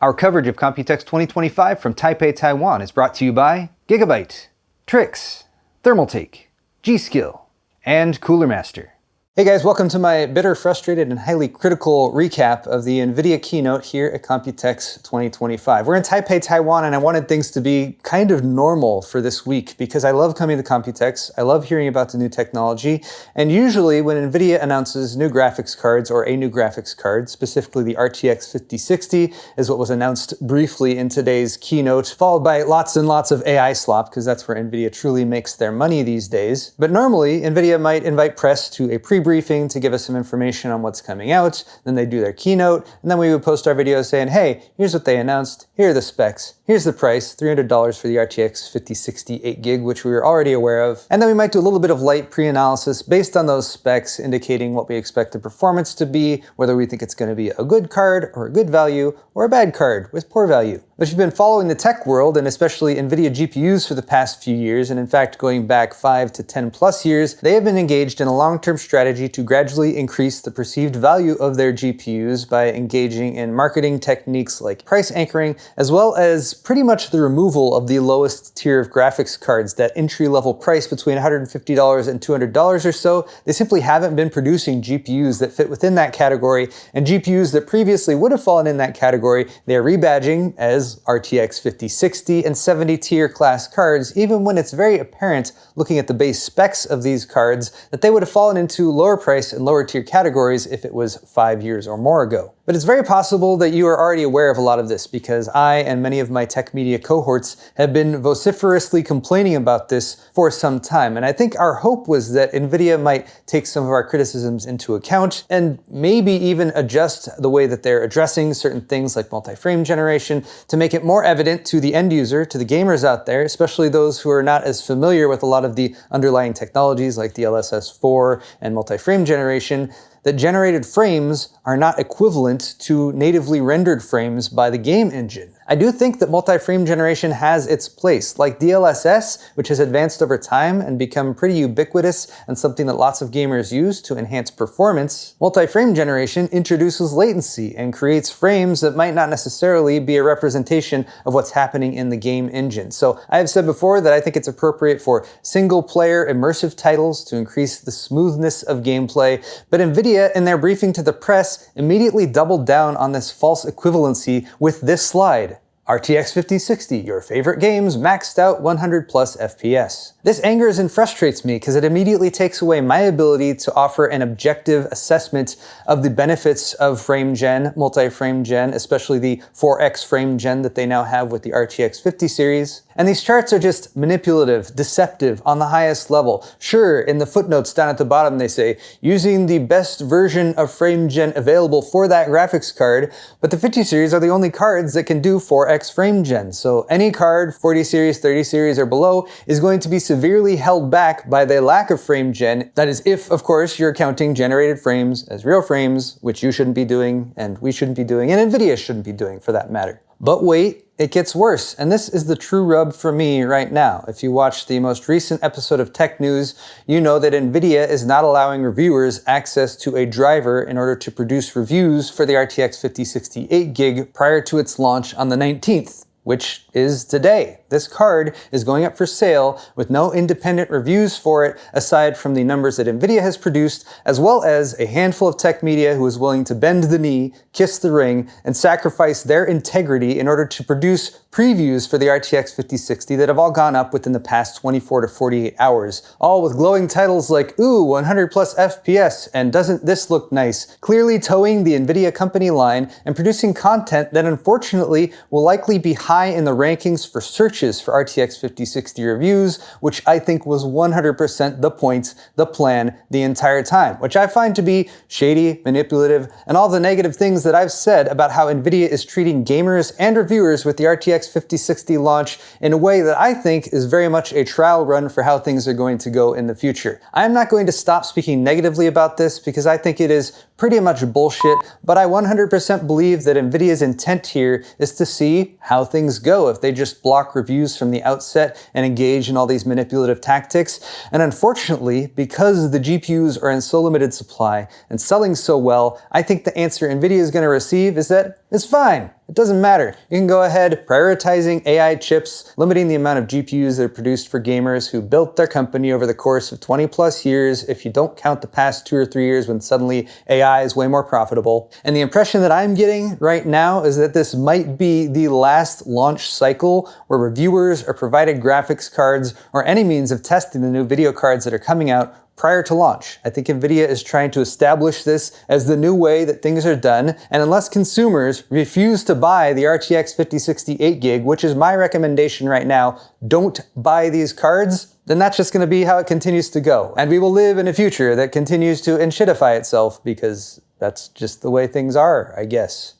Our coverage of Computex 2025 from Taipei, Taiwan is brought to you by Gigabyte, Trix, Thermaltake, G-Skill, and Cooler Master. Hey guys, welcome to my bitter, frustrated, and highly critical recap of the NVIDIA keynote here at Computex 2025. We're in Taipei, Taiwan, and I wanted things to be kind of normal for this week because I love coming to Computex, I love hearing about the new technology, and usually when NVIDIA announces new graphics cards or a new graphics card, specifically the RTX 5060 is what was announced briefly in today's keynote, followed by lots and lots of AI slop because that's where NVIDIA truly makes their money these days. But normally, NVIDIA might invite press to a pre-briefing to give us some information on what's coming out, then they do their keynote, and then we would post our videos saying, hey, here's what they announced, here are the specs, here's the price, $300 for the RTX 5060 8GB, which we were already aware of, and then we might do a little bit of light pre-analysis based on those specs, indicating what we expect the performance to be, whether we think it's going to be a good card, or a good value, or a bad card with poor value. But if you've been following the tech world, and especially NVIDIA GPUs for the past few years, and in fact going back 5 to 10 plus years, they have been engaged in a long-term strategy to gradually increase the perceived value of their GPUs by engaging in marketing techniques like price anchoring, as well as pretty much the removal of the lowest tier of graphics cards, that entry-level price between $150 and $200 or so. They simply haven't been producing GPUs that fit within that category, and GPUs that previously would have fallen in that category, they are rebadging as RTX 5060 and 70 tier class cards, even when it's very apparent looking at the base specs of these cards that they would have fallen into lower price and lower tier categories if it was 5 years or more ago. But it's very possible that you are already aware of a lot of this because I and many of my tech media cohorts have been vociferously complaining about this for some time. And I think our hope was that NVIDIA might take some of our criticisms into account and maybe even adjust the way that they're addressing certain things like multi-frame generation to make it more evident to the end user, to the gamers out there, especially those who are not as familiar with a lot of the underlying technologies like DLSS4 and multi-frame generation, that generated frames are not equivalent to natively rendered frames by the game engine. I do think that multi-frame generation has its place, like DLSS, which has advanced over time and become pretty ubiquitous and something that lots of gamers use to enhance performance. Multi-frame generation introduces latency and creates frames that might not necessarily be a representation of what's happening in the game engine. So I have said before that I think it's appropriate for single-player immersive titles to increase the smoothness of gameplay, but NVIDIA, in their briefing to the press, immediately doubled down on this false equivalency with this slide. RTX 5060, your favorite games maxed out 100 plus FPS. This angers and frustrates me because it immediately takes away my ability to offer an objective assessment of the benefits of frame gen, multi-frame gen, especially the 4x frame gen that they now have with the RTX 50 series. And these charts are just manipulative, deceptive on the highest level. Sure, in the footnotes down at the bottom they say, using the best version of frame gen available for that graphics card, but the 50 series are the only cards that can do 4x frame gen. So any card, 40 series, 30 series or below, is going to be severely held back by the lack of frame gen. That is if, of course, you're counting generated frames as real frames, which you shouldn't be doing, and we shouldn't be doing, and NVIDIA shouldn't be doing for that matter. But wait, it gets worse, and this is the true rub for me right now. If you watched the most recent episode of Tech News, you know that NVIDIA is not allowing reviewers access to a driver in order to produce reviews for the RTX 5060 8GB prior to its launch on the 19th, which is today. This card is going up for sale with no independent reviews for it aside from the numbers that NVIDIA has produced, as well as a handful of tech media who is willing to bend the knee, kiss the ring, and sacrifice their integrity in order to produce previews for the RTX 5060 that have all gone up within the past 24 to 48 hours, all with glowing titles like, ooh, 100 plus FPS, and doesn't this look nice, clearly towing the NVIDIA company line and producing content that unfortunately will likely be high in the rankings for searches for RTX 5060 reviews, which I think was 100% the point, the plan, the entire time, which I find to be shady, manipulative, and all the negative things that I've said about how NVIDIA is treating gamers and reviewers with the RTX 5060 launch in a way that I think is very much a trial run for how things are going to go in the future. I'm not going to stop speaking negatively about this because I think it is pretty much bullshit, but I 100% believe that NVIDIA's intent here is to see how things go if they just block reviews from the outset and engage in all these manipulative tactics. And unfortunately, because the GPUs are in so limited supply and selling so well, I think the answer NVIDIA is going to receive is that It's fine. It doesn't matter. You can go ahead prioritizing AI chips, limiting the amount of GPUs that are produced for gamers who built their company over the course of 20 plus years if you don't count the past 2 or 3 years when suddenly AI is way more profitable. And the impression that I'm getting right now is that this might be the last launch cycle where reviewers are provided graphics cards or any means of testing the new video cards that are coming out prior to launch. I think NVIDIA is trying to establish this as the new way that things are done, and unless consumers refuse to buy the RTX 5060 8GB, which is my recommendation right now, don't buy these cards, then that's just going to be how it continues to go. And we will live in a future that continues to enshittify itself because that's just the way things are, I guess.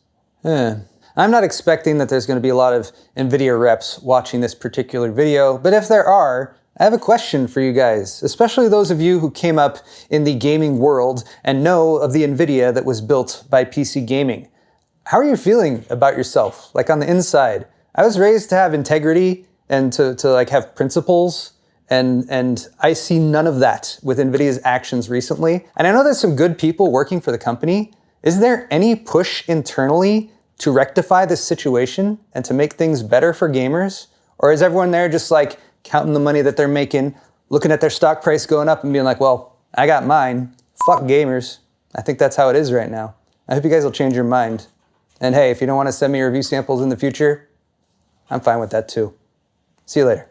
I'm not expecting that there's going to be a lot of NVIDIA reps watching this particular video, but if there are, I have a question for you guys, especially those of you who came up in the gaming world and know of the NVIDIA that was built by PC gaming. How are you feeling about yourself, like on the inside? I was raised to have integrity and to like have principles, and I see none of that with NVIDIA's actions recently. And I know there's some good people working for the company. Is there any push internally to rectify this situation and to make things better for gamers? Or is everyone there just like counting the money that they're making, looking at their stock price going up and being like, well, I got mine. Fuck gamers. I think that's how it is right now. I hope you guys will change your mind. And hey, if you don't want to send me review samples in the future, I'm fine with that too. See you later.